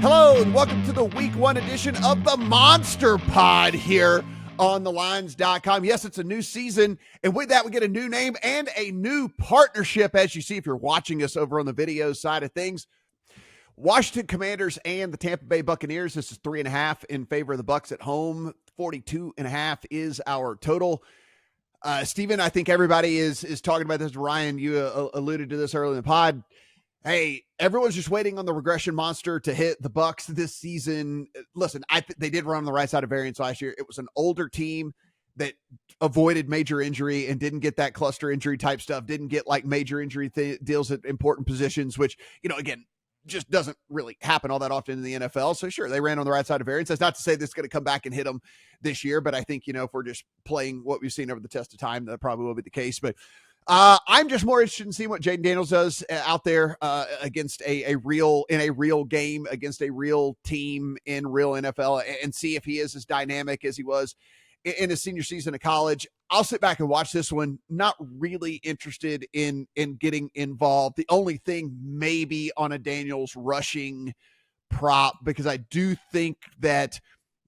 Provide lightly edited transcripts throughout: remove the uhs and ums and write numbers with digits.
Hello and welcome to the week 1 edition of the Monster Pod here on thelines.com. Yes, it's a new season, and with that we get a new name and a new partnership, as you see if you're watching us over on the video side of things. Washington Commanders and the Tampa Bay Buccaneers. This is 3.5 in favor of the Bucs at home. 42.5 is our total. Steven, I think everybody is talking about this. Ryan, you alluded to this earlier in the pod. Hey, everyone's just waiting on the regression monster to hit the Bucs this season. Listen, they did run on the right side of variance last year. It was an older team that avoided major injury and didn't get that cluster injury type stuff, didn't get like major injury deals at important positions, which, again, just doesn't really happen all that often in the NFL. So sure, they ran on the right side of variance. That's not to say this is going to come back and hit them this year, but I think, if we're just playing what we've seen over the test of time, that probably will be the case. But I'm just more interested in seeing what Jaden Daniels does out there against a real game, against a real team in real NFL, and see if he is as dynamic as he was in his senior season of college. I'll sit back and watch this one. Not really interested in getting involved. The only thing maybe on a Daniels rushing prop, because I do think that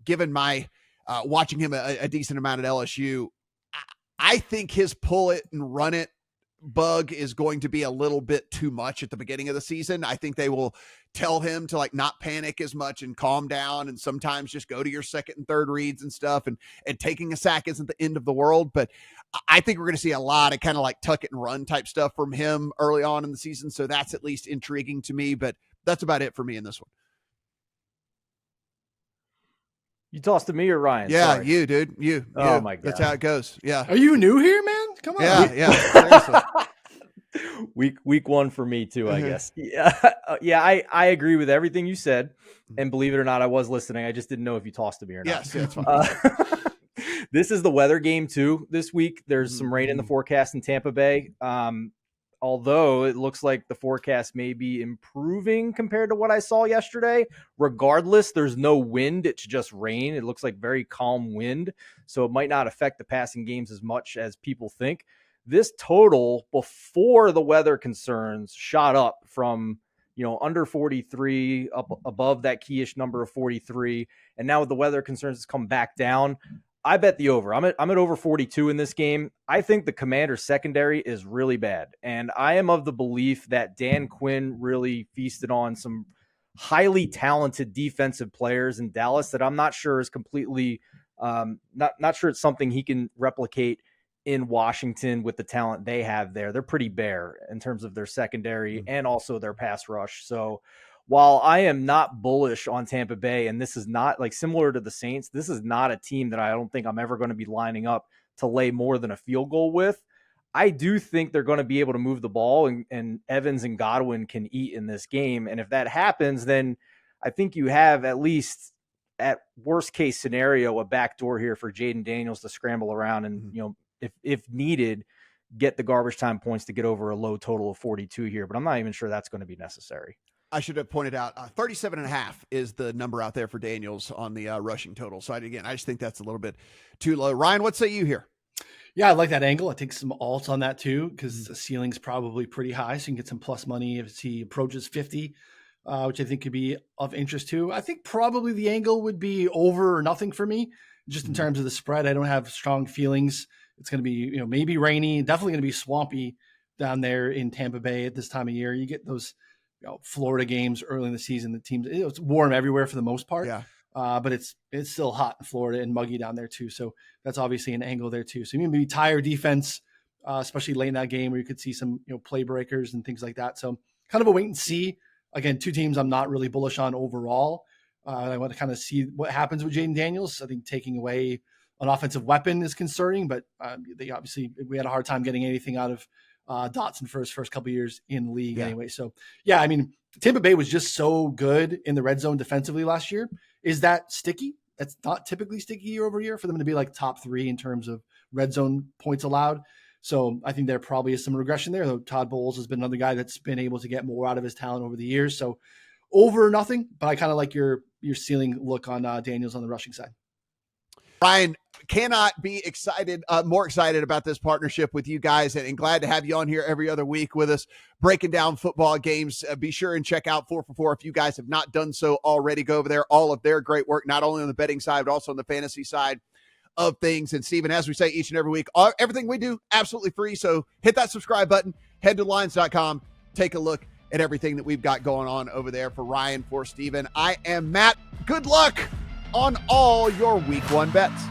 given my watching him a decent amount at LSU, I think his pull it and run it bug is going to be a little bit too much at the beginning of the season. I think they will tell him to not panic as much and calm down, and sometimes just go to your second and third reads and stuff, and taking a sack isn't the end of the world. But I think we're going to see a lot of kind of tuck it and run type stuff from him early on in the season. So that's at least intriguing to me, but that's about it for me in this one. You tossed to me or Ryan? Yeah, Sorry. you, dude. You. Oh, my God. That's how it goes. Yeah. Are you new here, man? Come on. Yeah. Seriously. Week 1 for me too, I guess. Yeah, I agree with everything you said, and believe it or not, I was listening. I just didn't know if you tossed to me or not. Yes, that's fine. This is the weather game too. This week, there's some rain in the forecast in Tampa Bay. Although it looks like the forecast may be improving compared to what I saw yesterday. Regardless, there's no wind. It's just rain. It looks like very calm wind, so it might not affect the passing games as much as people think. This total before the weather concerns shot up from, under 43 up above that key-ish number of 43. And now with the weather concerns, it's come back down. I bet the over. I'm at over 42 in this game. I think the Commanders secondary is really bad. And I am of the belief that Dan Quinn really feasted on some highly talented defensive players in Dallas that I'm not sure is completely not sure it's something he can replicate in Washington with the talent they have there. They're pretty bare in terms of their secondary and also their pass rush. So while I am not bullish on Tampa Bay, and this is not similar to the Saints, this is not a team that I don't think I'm ever going to be lining up to lay more than a field goal with. I do think they're going to be able to move the ball, and Evans and Godwin can eat in this game. And if that happens, then I think you have at least, at worst case scenario, a backdoor here for Jaden Daniels to scramble around and, if needed, get the garbage time points to get over a low total of 42 here. But I'm not even sure that's going to be necessary. I should have pointed out 37.5 is the number out there for Daniels on the rushing total. So I just think that's a little bit too low. Ryan, what say you here? Yeah, I like that angle. I take some alts on that too, because the ceiling's probably pretty high. So you can get some plus money if he approaches 50, which I think could be of interest too. I think probably the angle would be over or nothing for me, just in terms of the spread. I don't have strong feelings. It's going to be, maybe rainy, definitely going to be swampy down there in Tampa Bay at this time of year. You get those Florida games early in the season. The teams, it's warm everywhere for the most part, but it's still hot in Florida and muggy down there too. So that's obviously an angle there too. So you maybe tire defense, especially late in that game where you could see some play breakers and things like that. So kind of a wait and see. Again, two teams I'm not really bullish on overall. I want to kind of see what happens with Jaden Daniels. I think taking away an offensive weapon is concerning, but we had a hard time getting anything out of Dotson for his first couple of years in the league anyway. So yeah, I mean, Tampa Bay was just so good in the red zone defensively last year. Is that sticky? That's not typically sticky year over year for them to be top 3 in terms of red zone points allowed. So I think there probably is some regression there, though Todd Bowles has been another guy that's been able to get more out of his talent over the years. So over or nothing, but I kind of like your ceiling look on Daniels on the rushing side. Ryan, cannot be more excited about this partnership with you guys, and glad to have you on here every other week with us breaking down football games. Be sure and check out 4for4 if you guys have not done so already. Go over there. All of their great work, not only on the betting side, but also on the fantasy side of things. And Steven, as we say each and every week, everything we do absolutely free. So hit that subscribe button, head to lines.com, take a look at everything that we've got going on over there. For Ryan, for Steven, I am Matt. Good luck on all your week 1 bets.